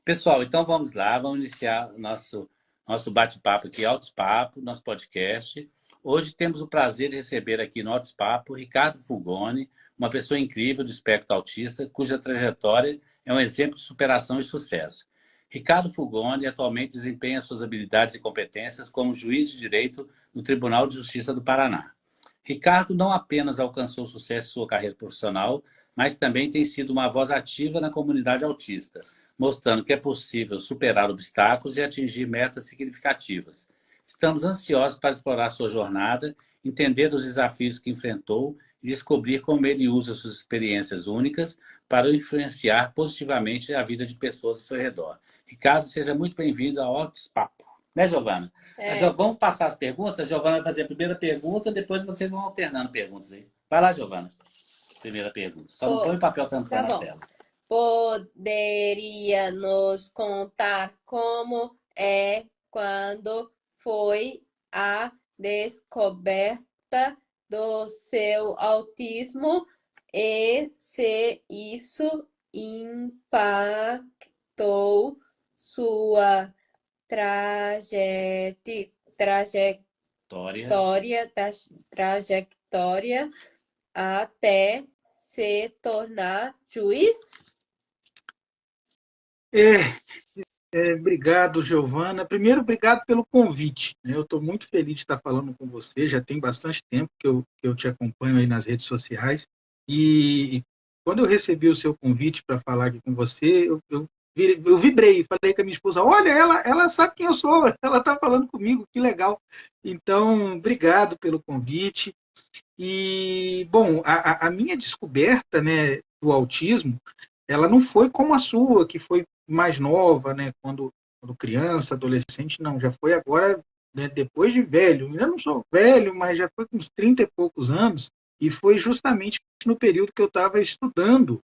Pessoal, então vamos lá, vamos iniciar nosso bate-papo aqui, Altos Papo, nosso podcast. Hoje temos o prazer de receber aqui no Altos Papo Ricardo Fulgoni, uma pessoa incrível do espectro autista, cuja trajetória é um exemplo de superação e sucesso. Ricardo Fulgoni atualmente desempenha suas habilidades e competências como juiz de direito no Tribunal de Justiça do Paraná. Ricardo não apenas alcançou sucesso em sua carreira profissional, mas também tem sido uma voz ativa na comunidade autista, mostrando que é possível superar obstáculos e atingir metas significativas. Estamos ansiosos para explorar sua jornada, entender os desafios que enfrentou e descobrir como ele usa suas experiências únicas para influenciar positivamente a vida de pessoas ao seu redor. Ricardo, seja muito bem-vindo ao Altos Papo. Né, Giovana? Vamos passar as perguntas? A Giovana vai fazer a primeira pergunta, depois vocês vão alternando perguntas aí. Vai lá, Giovana. Primeira pergunta. Só não põe o papel tampando na tela. Poderia nos contar como é quando foi a descoberta do seu autismo e se isso impactou sua trajetória até se tornar juiz? Obrigado, Giovana. Primeiro, obrigado pelo convite. Eu estou muito feliz de estar falando com você. Já tem bastante tempo que eu te acompanho aí nas redes sociais. E quando eu recebi o seu convite para falar aqui com você, eu vibrei. Falei com a minha esposa, olha, ela sabe quem eu sou. Ela está falando comigo, que legal. Então, obrigado pelo convite. E, bom, a minha descoberta, né, do autismo, ela não foi como a sua, que foi mais nova, né, quando criança, adolescente, não, já foi agora, né, depois de velho. Eu não sou velho, mas já foi com uns 30 e poucos anos, e foi justamente no período que eu estava estudando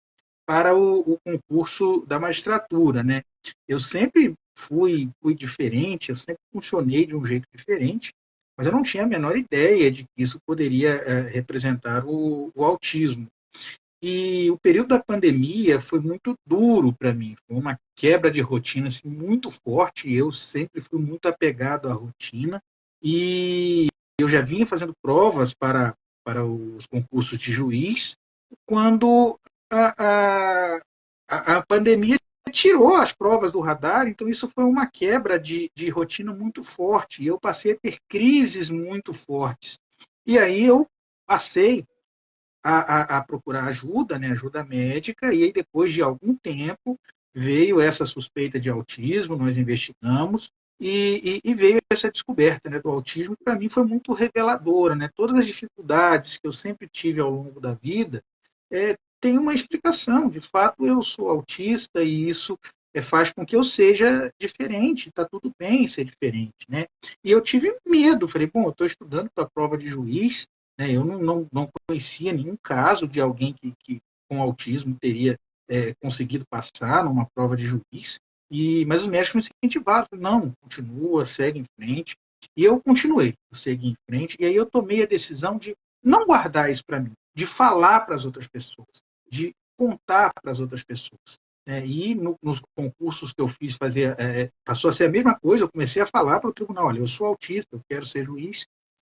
para o concurso da magistratura, né. Eu sempre fui diferente, eu sempre funcionei de um jeito diferente, mas eu não tinha a menor ideia de que isso poderia representar o autismo. E o período da pandemia foi muito duro para mim, foi uma quebra de rotina assim, muito forte. Eu sempre fui muito apegado à rotina e eu já vinha fazendo provas para os concursos de juiz quando a pandemia tirou as provas do radar, então isso foi uma quebra de rotina muito forte e eu passei a ter crises muito fortes. E aí eu passei a procurar ajuda, né, ajuda médica, e aí depois de algum tempo veio essa suspeita de autismo, nós investigamos, e veio essa descoberta, né, do autismo, que para mim foi muito reveladora, né, todas as dificuldades que eu sempre tive ao longo da vida, tem uma explicação, de fato eu sou autista e isso faz com que eu seja diferente, está tudo bem ser diferente, né? E eu tive medo, falei, bom, eu estou estudando para a prova de juiz, né? Eu não conhecia nenhum caso de alguém que com autismo teria conseguido passar numa prova de juiz, mas os médicos me incentivaram, não, continua, segue em frente. E eu continuei, eu segui em frente, e aí eu tomei a decisão de não guardar isso para mim, de falar para as outras pessoas, de contar para as outras pessoas. E nos concursos que eu fiz, passou a ser a mesma coisa, eu comecei a falar para o tribunal, olha, eu sou autista, eu quero ser juiz,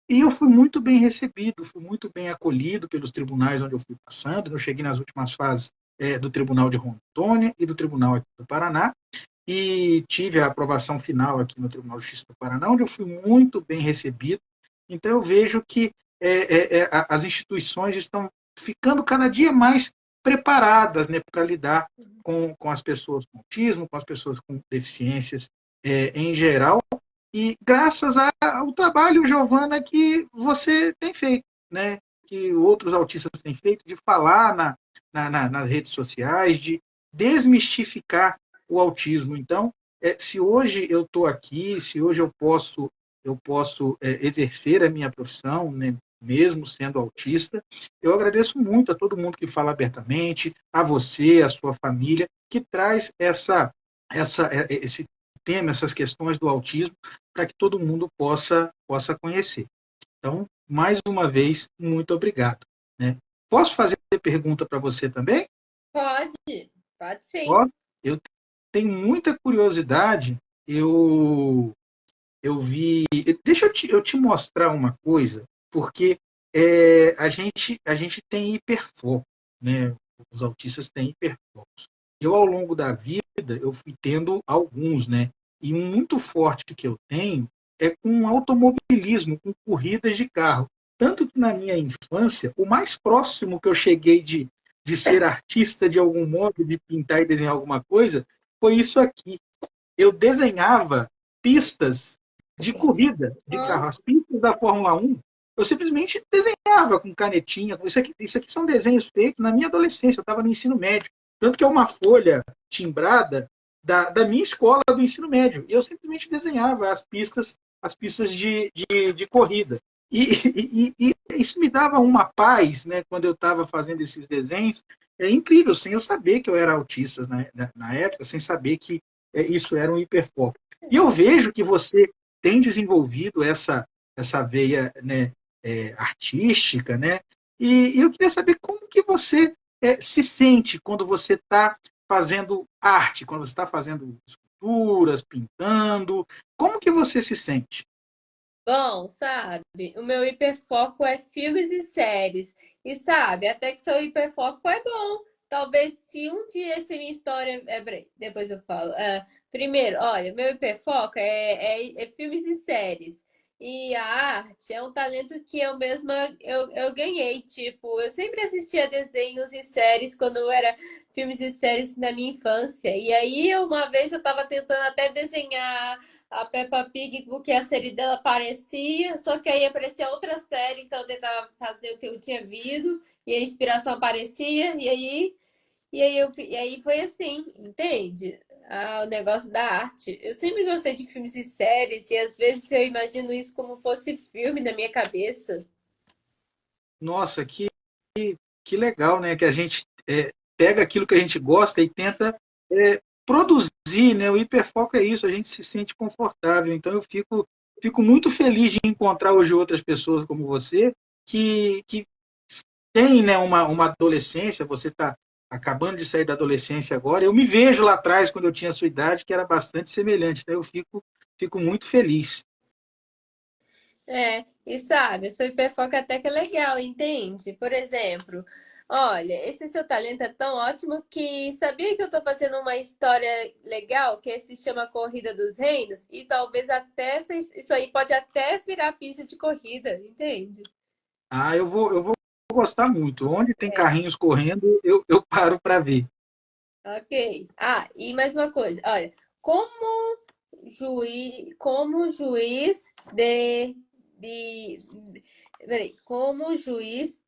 e eu fui muito bem recebido, fui muito bem acolhido pelos tribunais onde eu fui passando. Eu cheguei nas últimas fases do Tribunal de Rondônia e do Tribunal aqui do Paraná, e tive a aprovação final aqui no Tribunal de Justiça do Paraná, onde eu fui muito bem recebido. Então eu vejo que as instituições estão ficando cada dia mais preparadas, né, para lidar com as pessoas com autismo, com as pessoas com deficiências em geral, e graças ao trabalho, Giovana, que você tem feito, né? Que outros autistas têm feito, de falar nas redes sociais, de desmistificar o autismo. Então, se hoje eu estou aqui, se hoje eu posso exercer a minha profissão, né, mesmo sendo autista, eu agradeço muito a todo mundo que fala abertamente, a você, a sua família, que traz esse tema, essas questões do autismo, para que todo mundo possa conhecer. Então, mais uma vez, muito obrigado. Né? Posso fazer pergunta para você também? Pode sim. Ó, eu tenho muita curiosidade. Eu vi. Deixa eu te mostrar uma coisa, porque a gente tem hiperfoco, né? Os autistas têm hiperfocos. Eu, ao longo da vida, eu fui tendo alguns, né? E um muito forte que eu tenho é com automobilismo, com corridas de carro. Tanto que na minha infância, o mais próximo que eu cheguei de ser artista de algum modo, de pintar e desenhar alguma coisa, foi isso aqui. Eu desenhava pistas de corrida de Ah, carro, as pistas da Fórmula 1. Eu simplesmente desenhava com canetinha. Isso aqui são desenhos feitos na minha adolescência, eu estava no ensino médio. Tanto que é uma folha timbrada da minha escola do ensino médio. E eu simplesmente desenhava as pistas de corrida. E isso me dava uma paz, né, quando eu estava fazendo esses desenhos. É incrível, sem eu saber que eu era autista na época, sem saber que isso era um hiperfoco. E eu vejo que você tem desenvolvido essa veia, né, artística, né? E eu queria saber como que você se sente quando você está fazendo arte, quando você está fazendo esculturas, pintando. Como que você se sente? bom, sabe? O meu hiperfoco é filmes e séries. E sabe, até que seu hiperfoco é bom. Talvez se um dia essa minha história. Peraí, depois eu falo. Primeiro, olha, meu hiperfoco é filmes e séries. E a arte é um talento que eu mesma eu ganhei. Tipo, eu sempre assistia desenhos e séries quando eu era filmes e séries na minha infância. E aí, uma vez eu tava tentando até desenhar a Peppa Pig, porque a série dela aparecia, só que aí aparecia outra série, então eu tentava fazer o que eu tinha visto, e a inspiração aparecia, e aí foi assim, entende? O negócio da arte. Eu sempre gostei de filmes e séries, e às vezes eu imagino isso como fosse filme na minha cabeça. Nossa, que legal, né? Que a gente pega aquilo que a gente gosta e tenta produzir, né? O hiperfoco é isso, a gente se sente confortável. Então eu fico muito feliz de encontrar hoje outras pessoas como você que tem, né, uma adolescência, você está acabando de sair da adolescência agora. Eu me vejo lá atrás, quando eu tinha a sua idade, que era bastante semelhante. Então eu fico muito feliz. E sabe, o seu hiperfoco até que é legal, entende? Por exemplo, olha, esse seu talento é tão ótimo que sabia que eu tô fazendo uma história legal que se chama Corrida dos Reinos? E talvez até isso aí pode até virar pista de corrida, entende? Ah, eu vou gostar muito. Onde tem carrinhos correndo, eu paro para ver. Ok. E mais uma coisa, olha, como juiz de, peraí, como juiz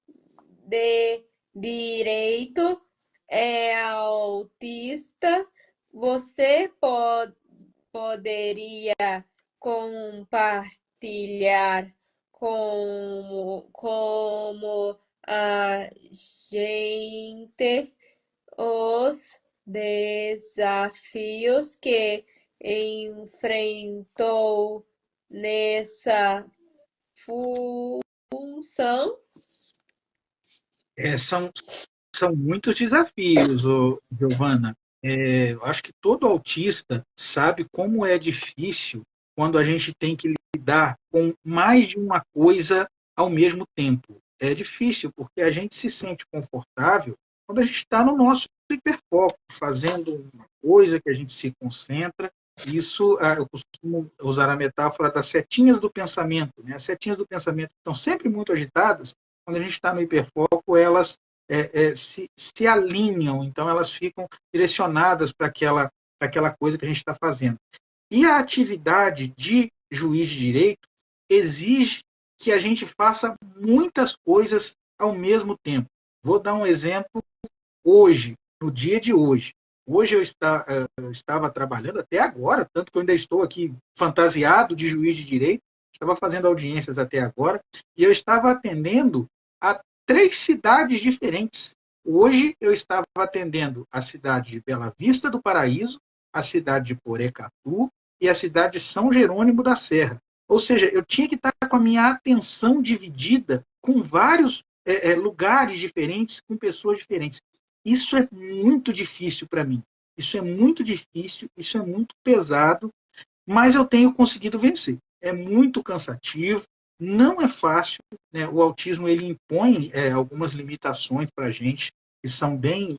de direito autista, você poderia compartilhar como a gente os desafios que enfrentou nessa função. São muitos desafios, Giovana. Eu acho que todo autista sabe como é difícil quando a gente tem que lidar com mais de uma coisa ao mesmo tempo. É difícil porque a gente se sente confortável quando a gente está no nosso hiperfoco, fazendo uma coisa que a gente se concentra. Isso, eu costumo usar a metáfora das setinhas do pensamento, né? As setinhas do pensamento estão sempre muito agitadas. Quando a gente está no hiperfoco, elas se alinham, então elas ficam direcionadas para aquela coisa que a gente está fazendo. E a atividade de juiz de direito exige que a gente faça muitas coisas ao mesmo tempo. Vou dar um exemplo hoje, no dia de hoje. Hoje eu estava trabalhando até agora, tanto que eu ainda estou aqui fantasiado de juiz de direito, estava fazendo audiências até agora, e eu estava atendendo a 3 cidades diferentes. Hoje eu estava atendendo a cidade de Bela Vista do Paraíso, a cidade de Porecatu e a cidade de São Jerônimo da Serra. Ou seja, eu tinha que estar com a minha atenção dividida com vários lugares diferentes, com pessoas diferentes. Isso é muito difícil para mim. Isso é muito difícil, isso é muito pesado, mas eu tenho conseguido vencer. É muito cansativo, não é fácil, né? O autismo ele impõe algumas limitações para a gente que são bem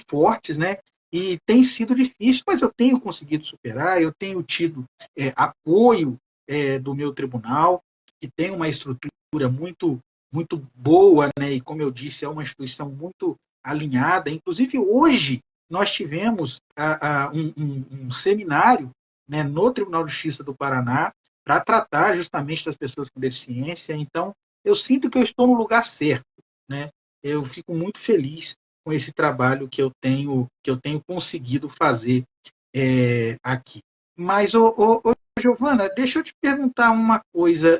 fortes, né? E tem sido difícil, mas eu tenho conseguido superar. Eu tenho tido apoio do meu tribunal, que tem uma estrutura muito boa, né? E como eu disse, é uma instituição muito alinhada. Inclusive hoje nós tivemos um seminário, né, no Tribunal de Justiça do Paraná para tratar justamente das pessoas com deficiência. Então, eu sinto que eu estou no lugar certo, né? Eu fico muito feliz com esse trabalho que eu tenho conseguido fazer aqui. Mas, Giovana, deixa eu te perguntar uma coisa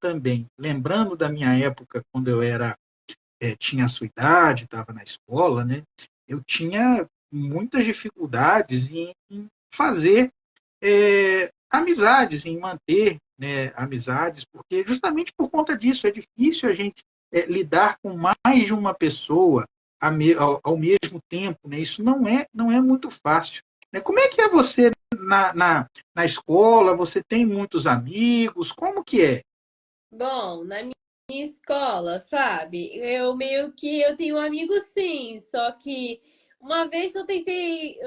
também. Lembrando da minha época, quando eu tinha a sua idade, estava na escola, né? Eu tinha muitas dificuldades em fazer amizades, em manter, né, amizades, porque justamente por conta disso é difícil a gente lidar com mais de uma pessoa ao mesmo tempo, né? Isso não é muito fácil. Né? Como é que é você na escola? Você tem muitos amigos? Como que é? Bom, na minha escola, sabe? Eu meio que eu tenho amigos sim, só que uma vez eu tentei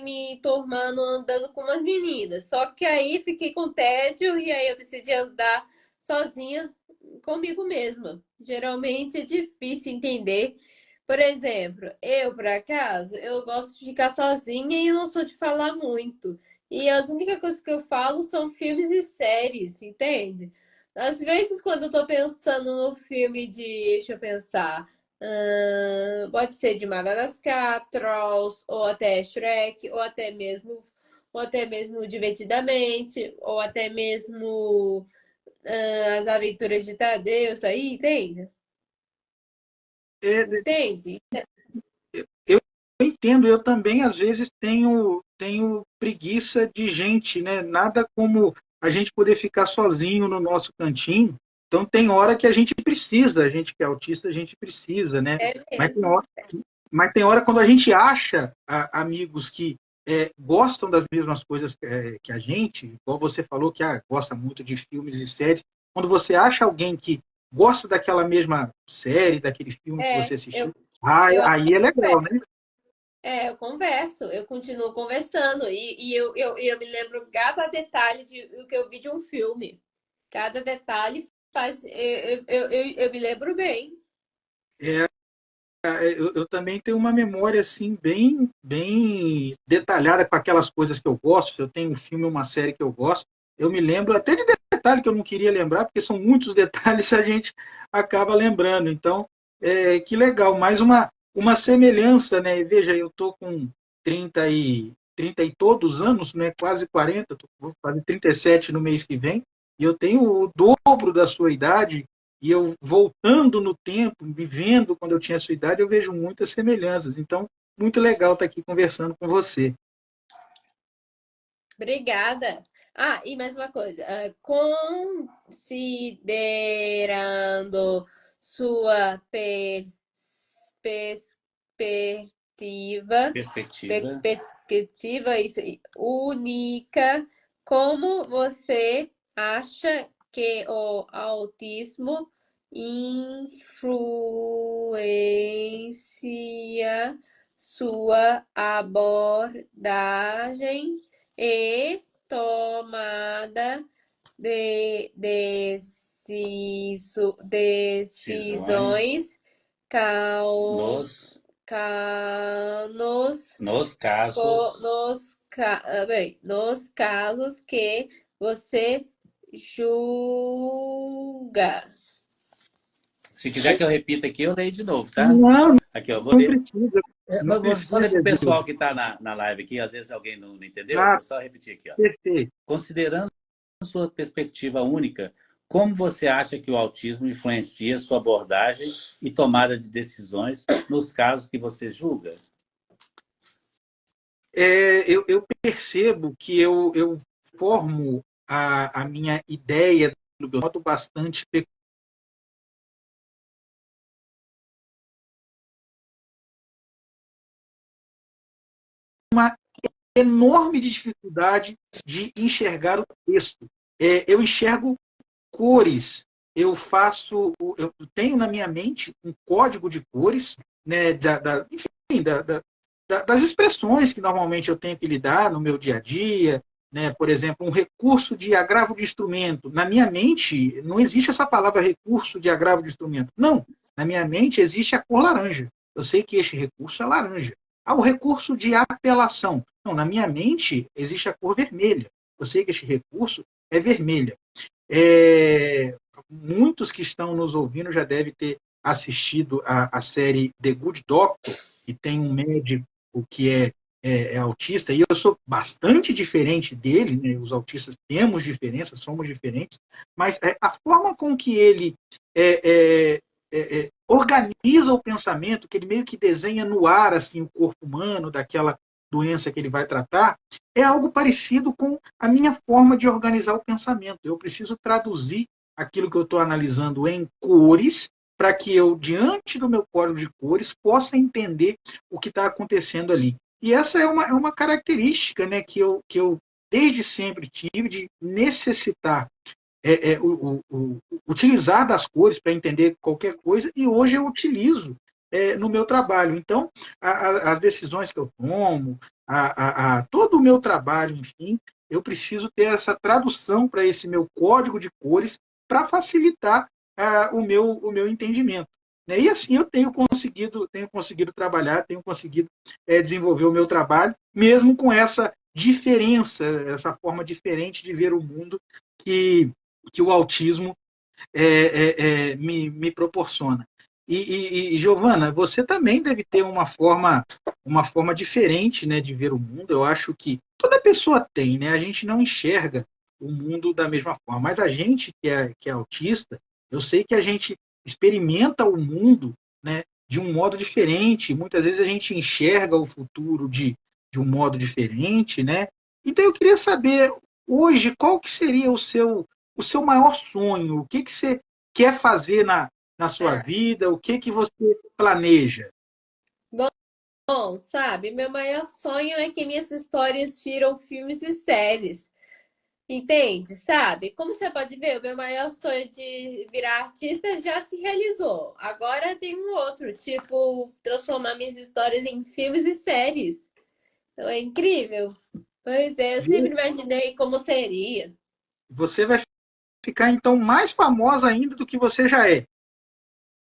me tornando andando com umas meninas, só que aí fiquei com tédio e aí eu decidi andar sozinha comigo mesma. Geralmente é difícil entender. Por exemplo, eu, por acaso, eu gosto de ficar sozinha e não sou de falar muito. E as únicas coisas que eu falo são filmes e séries, entende? Às vezes, quando eu tô pensando no filme de, deixa eu pensar, pode ser de Madagascar, Trolls, ou até Shrek, ou até mesmo Divertidamente, ou até mesmo As Aventuras de Tadeu, isso aí, entende? É, Entende? eu entendo, eu também às vezes tenho preguiça de gente, né? Nada como a gente poder ficar sozinho no nosso cantinho. Então tem hora que a gente precisa, a gente que é autista, a gente precisa, né? É Mas tem mesmo. hora, mas tem hora quando a gente acha amigos que gostam das mesmas coisas que a gente, igual você falou que gosta muito de filmes e séries, quando você acha alguém que gosta daquela mesma série, daquele filme que É, você eu, assistiu, eu aí é legal, né? eu converso, eu continuo conversando e eu me lembro cada detalhe do que eu vi de um filme. Cada detalhe faz. Eu me lembro bem. É, eu também tenho uma memória assim bem detalhada com aquelas coisas que eu gosto. Se eu tenho um filme, uma série que eu gosto, eu me lembro até de detalhe que eu não queria lembrar, porque são muitos detalhes a gente acaba lembrando. Então, que legal, mais uma semelhança, né? Veja, eu estou com 30 e todos anos, né? Quase 40, vou fazer 37 no mês que vem, e eu tenho o dobro da sua idade. E eu voltando no tempo, vivendo quando eu tinha a sua idade, eu vejo muitas semelhanças. Então, muito legal estar aqui conversando com você. Obrigada. Ah, e mais uma coisa. Considerando sua perspectiva, Perspectiva. perspectiva isso, aí, única, como você acha que o autismo influencia sua abordagem e tomada de Decisões decisões nos, nos, nos casos. nos casos que você julga. Se quiser que eu repita aqui, eu leio de novo, tá? Não, Aqui, ó, vou não ler. precisa, não Mas vou só ler para precisa, o pessoal Gil. que está na live aqui, às vezes alguém não entendeu. Ah, Vou só repetir aqui, ó. perfeito. Considerando sua perspectiva única, como você acha que o autismo influencia sua abordagem e tomada de decisões nos casos que você julga? Eu percebo que eu formo a minha ideia do que eu noto bastante uma enorme dificuldade de enxergar o texto. Eu enxergo cores, eu tenho na minha mente um código de cores, né, enfim, das expressões que normalmente eu tenho que lidar no meu dia a dia, né? Por exemplo, um recurso de agravo de instrumento. Na minha mente não existe essa palavra recurso de agravo de instrumento. Não, na minha mente existe a cor laranja. Eu sei que este recurso é laranja. O recurso de apelação. Não, na minha mente existe a cor vermelha. Eu sei que este recurso é vermelha. Muitos que estão nos ouvindo já devem ter assistido a série The Good Doctor, que tem um médico que é autista, e eu sou bastante diferente dele, né? Os autistas temos diferenças, somos diferentes, mas a forma com que ele organiza o pensamento, que ele meio que desenha no ar assim, o corpo humano daquela doença que ele vai tratar, é algo parecido com a minha forma de organizar o pensamento. Eu preciso traduzir aquilo que eu estou analisando em cores, para que eu, diante do meu código de cores, possa entender o que está acontecendo ali. E essa é uma característica, né, que eu desde sempre tive, de necessitar utilizar das cores para entender qualquer coisa, e hoje eu utilizo no meu trabalho. Então, as decisões que eu tomo, todo o meu trabalho, enfim, eu preciso ter essa tradução para esse meu código de cores para facilitar o meu entendimento. Né? E assim eu tenho conseguido trabalhar, tenho conseguido desenvolver o meu trabalho, mesmo com essa diferença, essa forma diferente de ver o mundo que o autismo me proporciona. E Giovana, você também deve ter uma forma diferente, né, de ver o mundo. Eu acho que toda pessoa tem, né? A gente não enxerga o mundo da mesma forma. Mas a gente que é autista, eu sei que a gente experimenta o mundo, né, de um modo diferente. Muitas vezes a gente enxerga o futuro de um modo diferente, né? Então eu queria saber, hoje, qual que seria o seu maior sonho? O que você quer fazer na sua vida? O que você planeja? Bom, sabe, meu maior sonho é que minhas histórias viram filmes e séries. Entende? Sabe? Como você pode ver, o meu maior sonho de virar artista já se realizou. Agora tem um outro, tipo, transformar minhas histórias em filmes e séries. Então é incrível. Pois é, eu sempre imaginei como seria. Você vai ficar, então, mais famosa ainda do que você já é.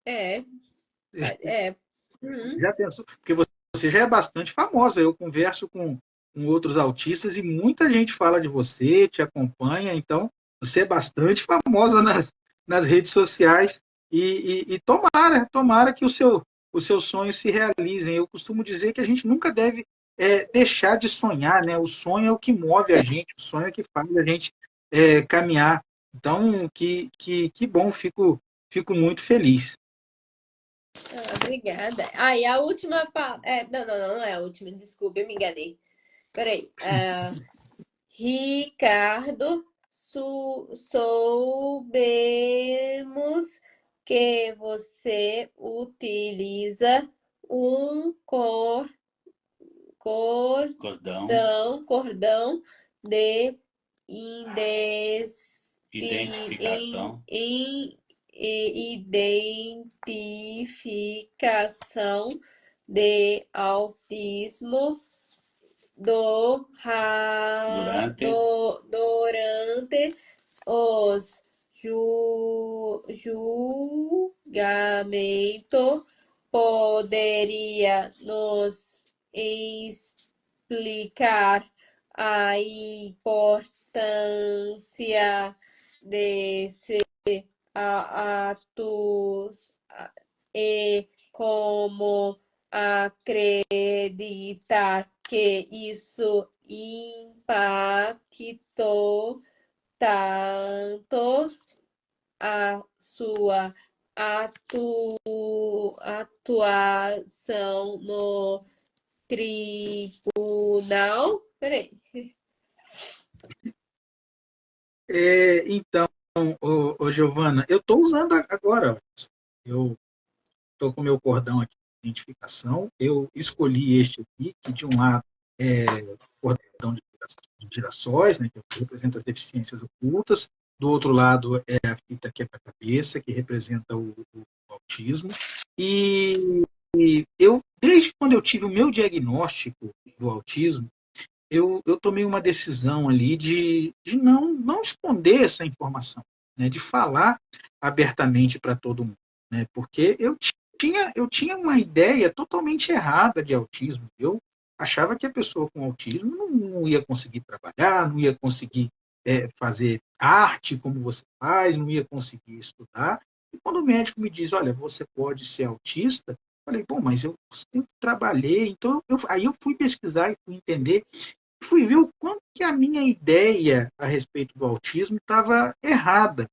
É, é. Uhum. Já pensou? Porque você já é bastante famosa. Eu converso com outros autistas e muita gente fala de você, te acompanha. Então, você é bastante famosa nas redes sociais. E tomara que os seus sonhos se realizem. Eu costumo dizer que a gente nunca deve deixar de sonhar, né? O sonho é o que move a gente, o sonho é o que faz a gente caminhar. Então, que bom, fico muito feliz. Obrigada. Ah, e a última. Não é a última, desculpa, eu me enganei. Peraí. Ricardo, soubemos que você utiliza um cordão de Identificação. identificação de autismo durante os julgamento. Poderia nos explicar a importância desse atos e como acreditar que isso impactou tanto a sua atuação no tribunal? Peraí. Então, Giovana, eu estou usando agora. Eu estou com o meu cordão aqui de identificação. Eu escolhi este aqui, que de um lado cordão de girassóis, né, que representa as deficiências ocultas. Do outro lado é a fita quebra-cabeça, que representa o autismo. E eu, desde quando eu tive o meu diagnóstico do autismo, eu tomei uma decisão ali de não esconder essa informação, né, de falar abertamente para todo mundo, né, porque eu tinha uma ideia totalmente errada de autismo. Eu achava que a pessoa com autismo não ia conseguir trabalhar, não ia conseguir fazer arte como você faz, não ia conseguir estudar. E quando o médico me diz, olha, você pode ser autista, eu falei, bom, mas eu sempre trabalhei. Então, aí eu fui pesquisar e fui entender, fui ver o quanto que a minha ideia a respeito do autismo estava errada.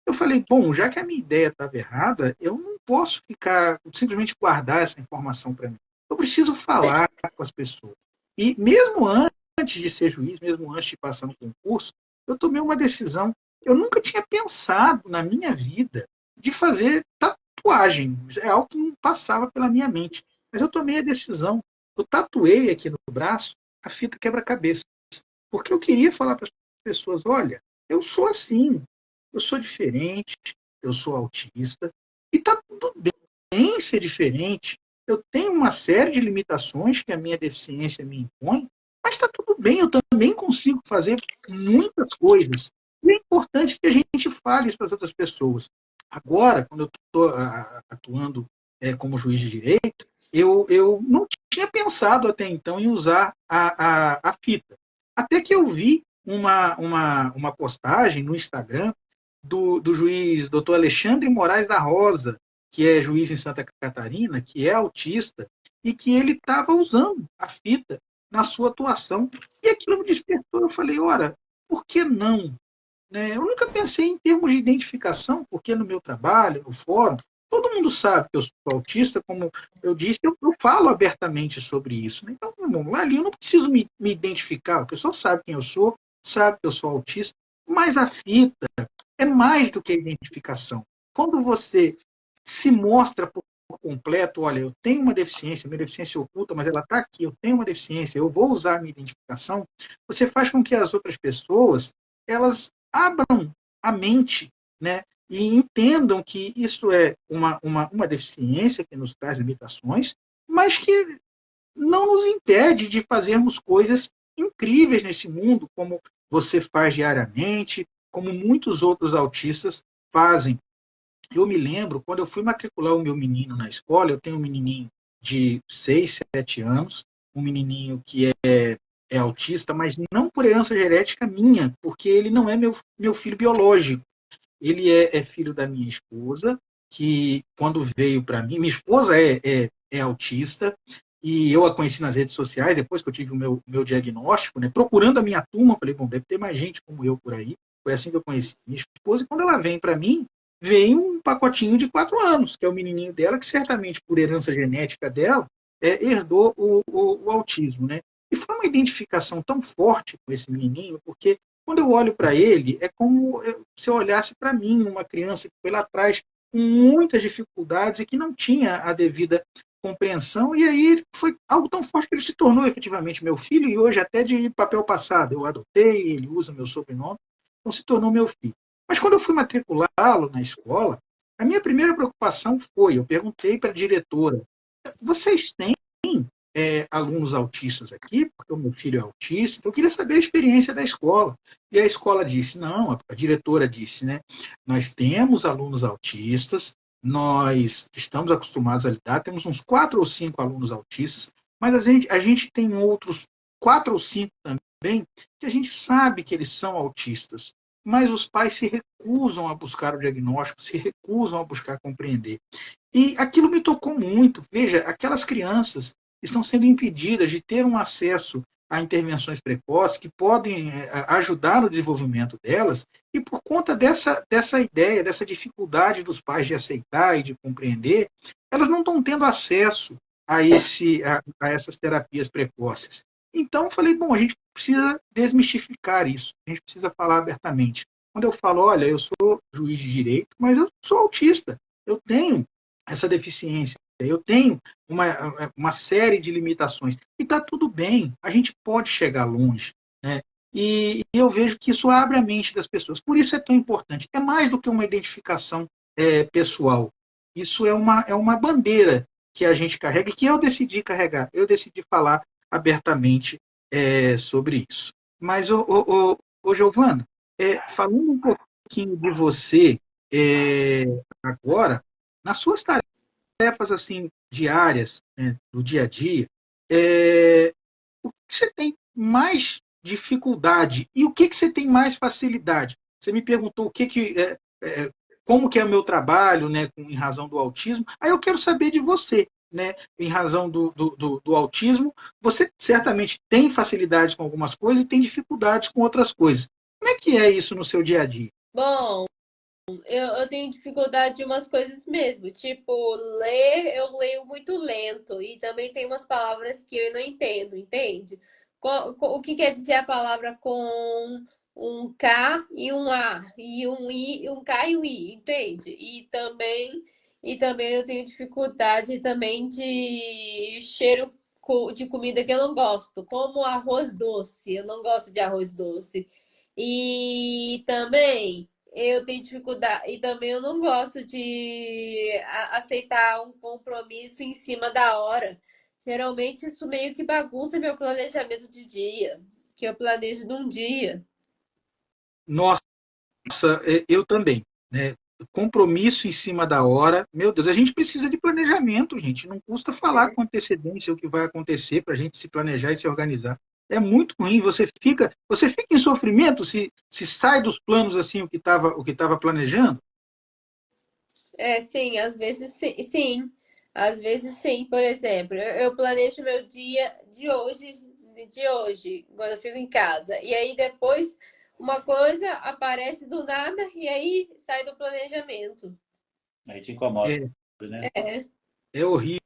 Eu falei, bom, já que a minha ideia estava errada, eu não posso ficar, simplesmente guardar essa informação para mim. Eu preciso falar com as pessoas. E mesmo antes de ser juiz, mesmo antes de passar no concurso, eu tomei uma decisão. Eu nunca tinha pensado na minha vida de fazer tatuagem. É algo que não passava pela minha mente. Mas eu tomei a decisão. Eu tatuei aqui no braço a fita quebra-cabeça. Porque eu queria falar para as pessoas, olha, eu sou assim, eu sou diferente, eu sou autista, e está tudo bem ser diferente. Eu tenho uma série de limitações que a minha deficiência me impõe, mas está tudo bem, eu também consigo fazer muitas coisas. E é importante que a gente fale isso para as outras pessoas. Agora, quando eu estou atuando como juiz de direito, eu não tinha pensado até então em usar a fita. Até que eu vi uma postagem no Instagram do juiz Dr. Alexandre Moraes da Rosa, que é juiz em Santa Catarina, que é autista, e que ele estava usando a fita na sua atuação. E aquilo me despertou. Eu falei, ora, por que não? Né? Eu nunca pensei em termos de identificação, porque no meu trabalho, no fórum, todo mundo sabe que eu sou autista, como eu disse, eu falo abertamente sobre isso. Né? Então, vamos lá, ali eu não preciso me identificar, o pessoal sabe quem eu sou, sabe que eu sou autista, mas a fita é mais do que a identificação. Quando você se mostra por completo, olha, eu tenho uma deficiência, minha deficiência oculta, mas ela está aqui, eu tenho uma deficiência, eu vou usar a minha identificação, você faz com que as outras pessoas, elas abram a mente, né, e entendam que isso é uma deficiência que nos traz limitações, mas que não nos impede de fazermos coisas incríveis nesse mundo, como você faz diariamente, como muitos outros autistas fazem. Eu me lembro, quando eu fui matricular o meu menino na escola, eu tenho um menininho de 6, 7 anos, um menininho que é autista, mas não por herança genética minha, porque ele não é meu filho biológico. Ele é filho da minha esposa, que quando veio para mim, minha esposa é autista, e eu a conheci nas redes sociais, depois que eu tive o meu diagnóstico, né, procurando a minha turma, falei, bom, deve ter mais gente como eu por aí. Foi assim que eu conheci minha esposa, e quando ela vem para mim, vem um pacotinho de 4 anos, que é o menininho dela, que certamente por herança genética dela, herdou o autismo. Né? E foi uma identificação tão forte com esse menininho, porque quando eu olho para ele, é como se eu olhasse para mim, uma criança que foi lá atrás com muitas dificuldades e que não tinha a devida compreensão, e aí foi algo tão forte que ele se tornou efetivamente meu filho, e hoje até de papel passado, eu adotei, ele usa meu sobrenome, então se tornou meu filho. Mas quando eu fui matriculá-lo na escola, a minha primeira preocupação foi, eu perguntei para a diretora, vocês têm alunos autistas aqui, porque o meu filho é autista, então eu queria saber a experiência da escola. E a escola disse, não, a diretora disse, né, nós temos alunos autistas, nós estamos acostumados a lidar, temos uns 4 ou 5 alunos autistas, mas a gente tem outros 4 ou 5 também que a gente sabe que eles são autistas, mas os pais se recusam a buscar o diagnóstico, se recusam a buscar compreender. E aquilo me tocou muito. Veja, aquelas crianças estão sendo impedidas de ter um acesso a intervenções precoces que podem ajudar no desenvolvimento delas, e por conta dessa ideia, dessa dificuldade dos pais de aceitar e de compreender, elas não estão tendo acesso a essas terapias precoces. Então, eu falei, bom, a gente precisa desmistificar isso, a gente precisa falar abertamente. Quando eu falo, olha, eu sou juiz de direito, mas eu sou autista, eu tenho essa deficiência. eu tenho uma série de limitações. E está tudo bem, a gente pode chegar longe, né? E eu vejo que isso abre a mente das pessoas. Por isso é tão importante. É mais do que uma identificação pessoal. Isso é uma bandeira que a gente carrega e que eu decidi carregar. Eu decidi falar abertamente sobre isso. Mas, Giovana, falando um pouquinho de você agora, nas suas tarefas assim diárias, né, do dia a dia, o que você tem mais dificuldade e o que você tem mais facilidade? Você me perguntou como que é o meu trabalho, né, em razão do autismo. Aí eu quero saber de você, né, em razão do autismo. Você certamente tem facilidades com algumas coisas e tem dificuldades com outras coisas. Como é que é isso no seu dia a dia? Bom, eu tenho dificuldade de umas coisas mesmo. Tipo, ler, eu leio muito lento. E também tem umas palavras que eu não entendo, entende? O que quer dizer a palavra com um K e um A, e um I, um K e um I, entende? E também eu tenho dificuldade também de cheiro de comida que eu não gosto, como arroz doce. Eu não gosto de arroz doce. E também eu tenho dificuldade, e também eu não gosto de aceitar um compromisso em cima da hora. Geralmente isso meio que bagunça meu planejamento de dia, que eu planejo num dia. Nossa, eu também, né? Compromisso em cima da hora. Meu Deus, a gente precisa de planejamento, gente. Não custa falar com antecedência o que vai acontecer para a gente se planejar e se organizar. É muito ruim. Você fica em sofrimento se sai dos planos assim o que estava planejando. Sim, às vezes sim, sim. Às vezes sim, por exemplo, eu planejo meu dia de hoje, quando eu fico em casa. E aí depois uma coisa aparece do nada e aí sai do planejamento. Aí te incomoda, É, né? É. é horrível.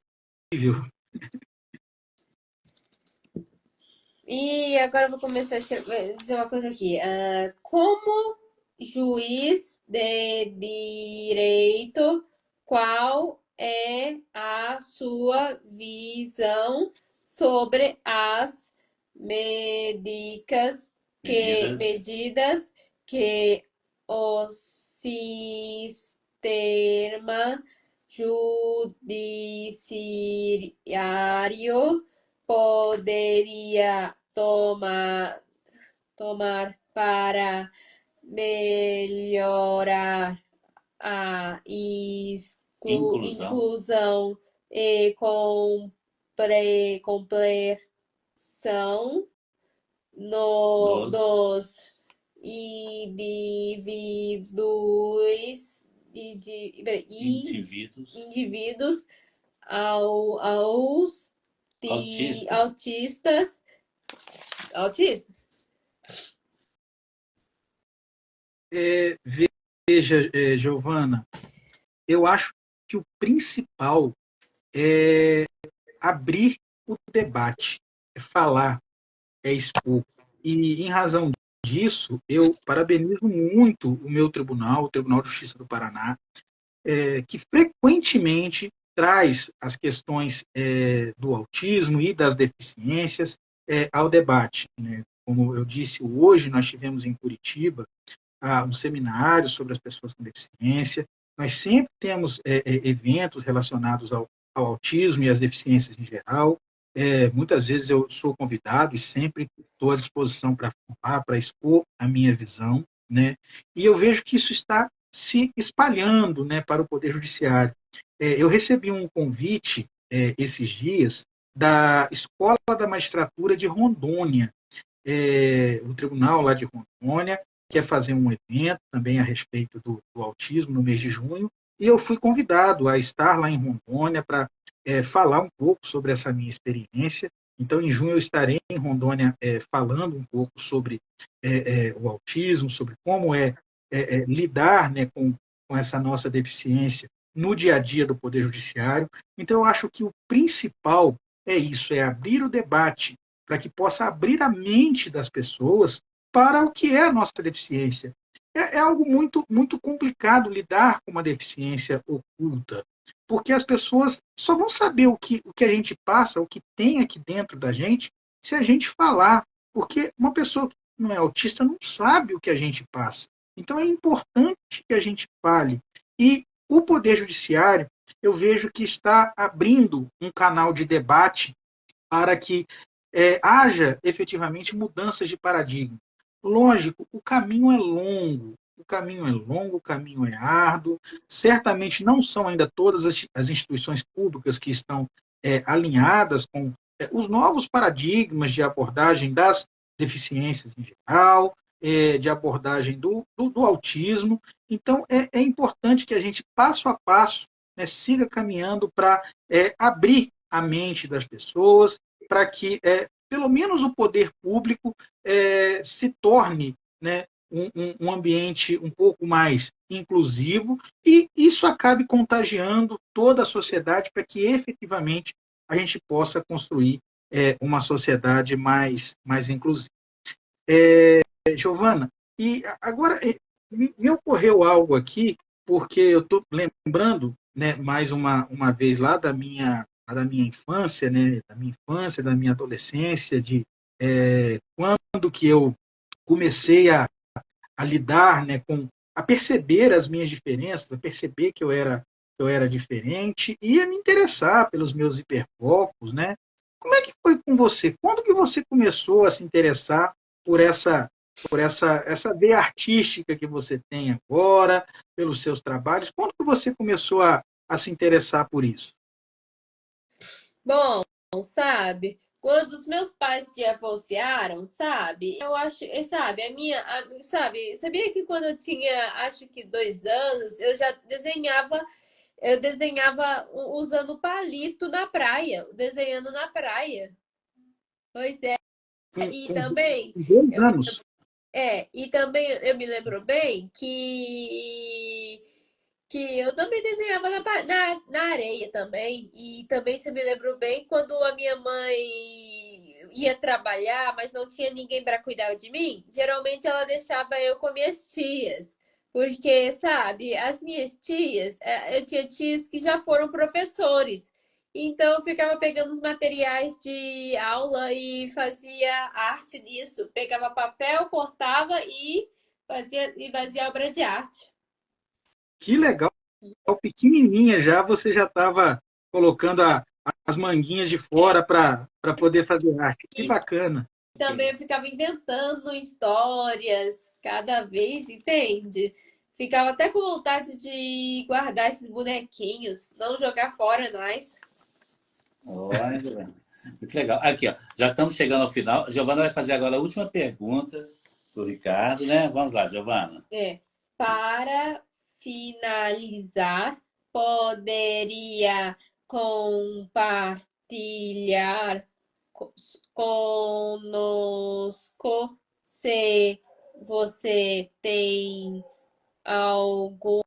E agora eu vou começar a dizer uma coisa aqui. Como juiz de direito, qual é a sua visão sobre as Medidas. medidas que o sistema judiciário poderia tomar para melhorar a Inclusão inclusão e compreensão dos dos indivíduos, indivíduos indivíduos aos autistas. autistas. Veja, Giovana, eu acho que o principal é abrir o debate, é falar, é expor. E, em razão disso, eu parabenizo muito o meu tribunal, o Tribunal de Justiça do Paraná, que frequentemente traz as questões do autismo e das deficiências ao debate, né? Como eu disse, hoje nós tivemos em Curitiba um seminário sobre as pessoas com deficiência. Nós sempre temos eventos relacionados ao autismo e às deficiências em geral. Muitas vezes eu sou convidado e sempre estou à disposição para falar, para expor a minha visão, né? E eu vejo que isso está se espalhando, né, para o Poder Judiciário. Eu recebi um convite esses dias da Escola da Magistratura de Rondônia, o tribunal lá de Rondônia quer fazer um evento também a respeito do autismo no mês de junho, e eu fui convidado a estar lá em Rondônia para falar um pouco sobre essa minha experiência. Então, em junho, eu estarei em Rondônia falando um pouco sobre o autismo, sobre como lidar, né, com essa nossa deficiência no dia a dia do Poder Judiciário. Então, eu acho que o principal é isso, é abrir o debate para que possa abrir a mente das pessoas para o que é a nossa deficiência. É algo muito, muito complicado lidar com uma deficiência oculta, porque as pessoas só vão saber o que a gente passa, o que tem aqui dentro da gente, se a gente falar. Porque uma pessoa que não é autista não sabe o que a gente passa. Então é importante que a gente fale. E o Poder Judiciário, eu vejo que está abrindo um canal de debate para que haja efetivamente mudanças de paradigma. Lógico, o caminho é longo, o caminho é árduo. Certamente não são ainda todas as instituições públicas que estão alinhadas com os novos paradigmas de abordagem das deficiências em geral, de abordagem do autismo. Então, é importante que a gente, passo a passo, né, siga caminhando para abrir a mente das pessoas, para que, pelo menos, o poder público se torne, né, um ambiente um pouco mais inclusivo e isso acabe contagiando toda a sociedade para que, efetivamente, a gente possa construir uma sociedade mais inclusiva. Giovana, e agora me ocorreu algo aqui, porque eu estou lembrando, né, mais uma vez da minha infância, né, da minha adolescência, de quando que eu comecei a lidar, né, a perceber as minhas diferenças, a perceber que eu era diferente e a me interessar pelos meus hiperfocos, né? Como é que foi com você? Quando que você começou a se interessar por essa veia artística que você tem agora, pelos seus trabalhos? Quando que você começou a se interessar por isso? Bom, sabe, quando os meus pais se divorciaram, sabe, eu acho, sabe, sabe, sabia que quando eu tinha, acho que 2 anos, eu desenhava usando palito na praia, desenhando na praia. Pois é, Com, e com também, 2 anos? e também eu me lembro bem que eu também desenhava na areia também. E também se me lembro bem quando a minha mãe ia trabalhar, mas não tinha ninguém para cuidar de mim, geralmente ela deixava eu com minhas tias. Porque, sabe, as minhas tias, eu tinha tias que já foram professores. Então eu ficava pegando os materiais de aula e fazia arte nisso. Pegava papel, cortava e fazia obra de arte. Que legal, pequenininha já, você já estava colocando as manguinhas de fora para poder fazer arte. Que E bacana. também eu ficava inventando histórias cada vez, entende? Ficava até com vontade de guardar esses bonequinhos, não jogar fora, nós. Olha, Giovana. Muito legal. Aqui, ó, já estamos chegando ao final. A Giovana vai fazer agora a última pergunta para o Ricardo, né? Vamos lá, Giovana. Para finalizar, poderia compartilhar conosco se você tem algo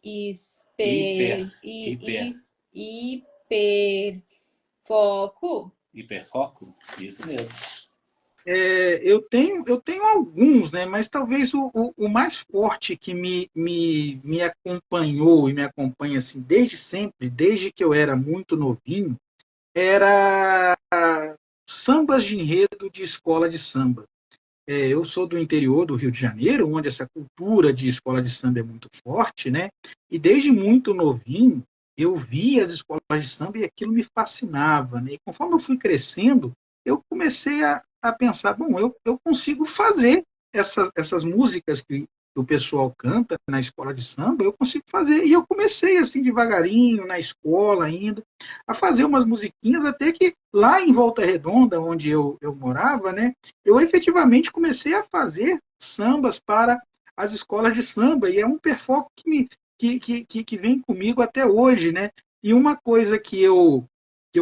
Hiper, hiperfoco? hiperfoco? Isso mesmo. Eu tenho alguns, né, mas talvez o mais forte que me acompanhou e me acompanha assim, desde sempre, desde que eu era muito novinho, era sambas de enredo de escola de samba. Eu sou do interior do Rio de Janeiro, onde essa cultura de escola de samba é muito forte, né? E desde muito novinho eu via as escolas de samba e aquilo me fascinava, né? E conforme eu fui crescendo, eu comecei a pensar, bom, eu consigo fazer essas músicas que o pessoal canta na escola de samba, eu consigo fazer. E eu comecei assim devagarinho, na escola ainda, a fazer umas musiquinhas, até que lá em Volta Redonda, onde eu morava, né, eu efetivamente comecei a fazer sambas para as escolas de samba, e é um perfoco que vem comigo até hoje, né? E uma coisa que eu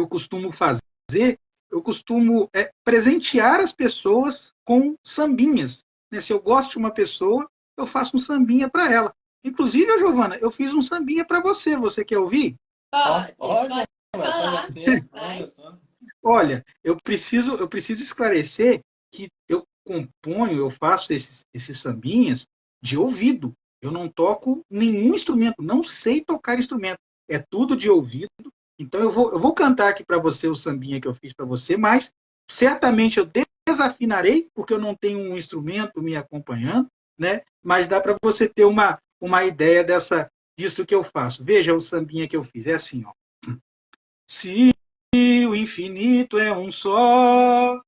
costumo fazer, eu costumo presentear as pessoas com sambinhas. Né? Se eu gosto de uma pessoa, eu faço um sambinha para ela. Inclusive, Giovana, eu fiz um sambinha para você. Você quer ouvir? Pode falar. Você, Vai. olha só. Olha, eu preciso esclarecer que eu faço esses sambinhas de ouvido. Eu não toco nenhum instrumento, não sei tocar instrumento. É tudo de ouvido. Então eu vou cantar aqui para você o sambinha que eu fiz para você, mas certamente eu desafinarei, porque eu não tenho um instrumento me acompanhando, né? Mas dá para você ter uma ideia disso que eu faço. Veja o sambinha que eu fiz. É assim, ó. Se o infinito é um só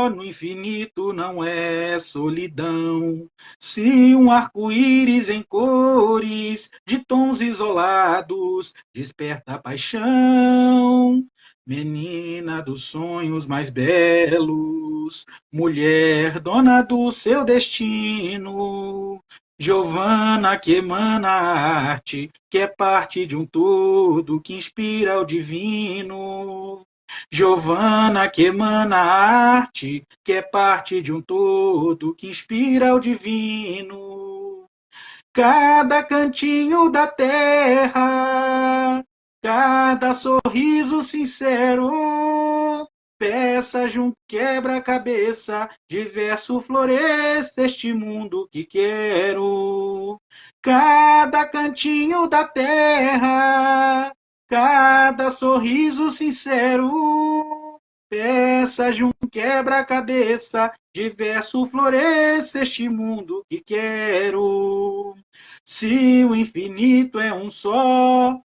no infinito não é solidão. Se um arco-íris em cores de tons isolados desperta a paixão, menina dos sonhos mais belos, mulher dona do seu destino, Giovana que emana a arte, que é parte de um todo que inspira o divino. Giovana que emana a arte, que é parte de um todo que inspira o divino. Cada cantinho da terra, cada sorriso sincero, peça de um quebra-cabeça, diverso floresce este mundo que quero. Cada cantinho da terra, cada sorriso sincero, peça de um quebra-cabeça, diverso floresce este mundo que quero. Se o infinito é um só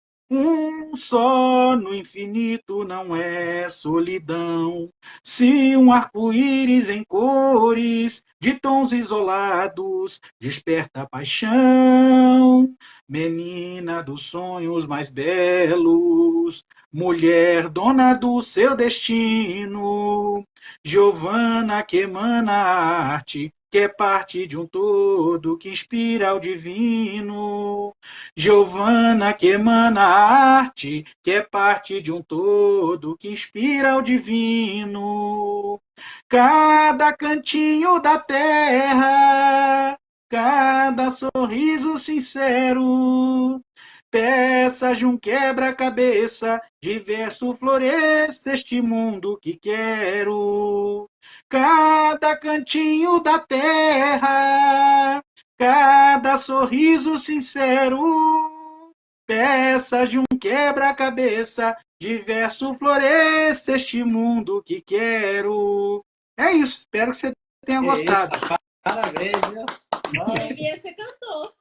no infinito não é solidão. Se um arco-íris em cores de tons isolados desperta paixão, menina dos sonhos mais belos, mulher dona do seu destino, Giovana que emana a arte, que é parte de um todo que inspira o divino. Giovana que emana a arte, que é parte de um todo que inspira o divino. Cada cantinho da terra, cada sorriso sincero, peças de um quebra-cabeça, diverso floresce este mundo que quero. Cada cantinho da terra, cada sorriso sincero, peças de um quebra-cabeça, diverso floresce este mundo que quero. É isso, espero que você tenha Que isso, gostado. parabéns, viu? Nossa, Devia ser cantor.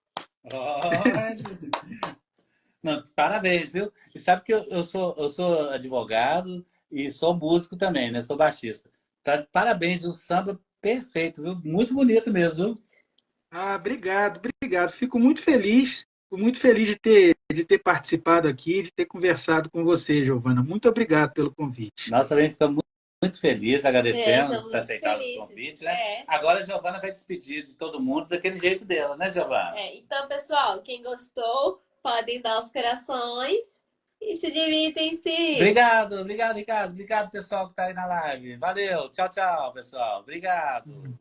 não, parabéns, viu? E sabe que eu sou advogado e sou músico também, né? Sou baixista. Tá, parabéns, o samba perfeito, viu? Muito bonito mesmo, viu? Ah, obrigado, obrigado. Fico muito feliz de ter participado aqui, de ter conversado com você, Giovana. Muito obrigado pelo convite. Nós também ficamos muito felizes, agradecemos Estamos por ter muito aceitado o felizes. convite, né? Agora a Giovana vai despedir de todo mundo daquele jeito dela, né, Giovana? Então, pessoal, quem gostou, podem dar os corações e se divirtem-se. Obrigado, obrigado, Ricardo. Obrigado, pessoal que está aí na live. Valeu, tchau, tchau, pessoal. Obrigado.